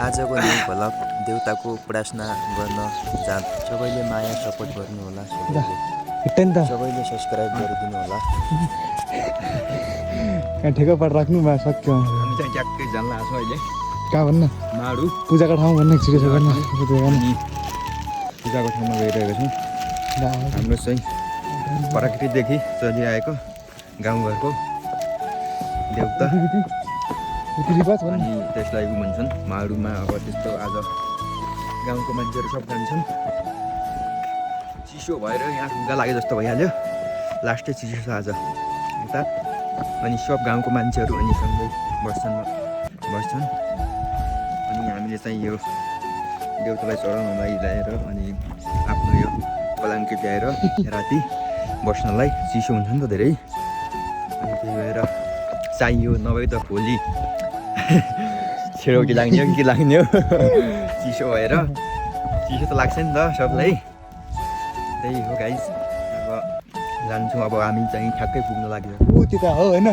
आजको new vlog देउताको प्रार्थना गर्न जाँदा सबैले माया सपोर्ट गर्नु होला सबैले सब्स्क्राइब गरिदिनु होला ठेका पाट राख्नु बा सक्यो हामी चाहिँ ट्याक्कै जान लाग्छ अहिले कहाँ भन्न माडु पूजाको ठाउँ भन्न छिटो छ गर्न अनि पूजाको ठाउँमा गइरहेको छौँ हाम्रो चाहिँ प्रकृतिदेखि चलिआएको गाउँघरको देउता अनि त्यसलाई भन्छन् माडुमा अब त्यस्तो आज गाउँको मान्छेहरू सब जान्छन् चिसो भएर यहाँ ढुङ्गा लागे जस्तो भइहाल्यो लास्टै चिसो छ आज यता अनि सब गाउँको मान्छेहरू अनि सँगै बस्छन् अनि हामीले चाहिँ यो देउतालाई चढाउनलाई ल्याएर अनि आफ्नो यो पलाङ्की ल्याएर राति बस्नलाई चिसो हुन्छ नि त धेरै अनि त्यही भएर चाहियो नभए त भोलि छेउकी लाग्ने हो कि लाग्ने हो चिसो भएर चिसो त लाग्छ नि त सबलाई त्यही हो गाइस अब जान्छौँ अब हामी चाहिँ ठ्याक्कै पुग्न लाग्यो ऊ त्यो त हो होइन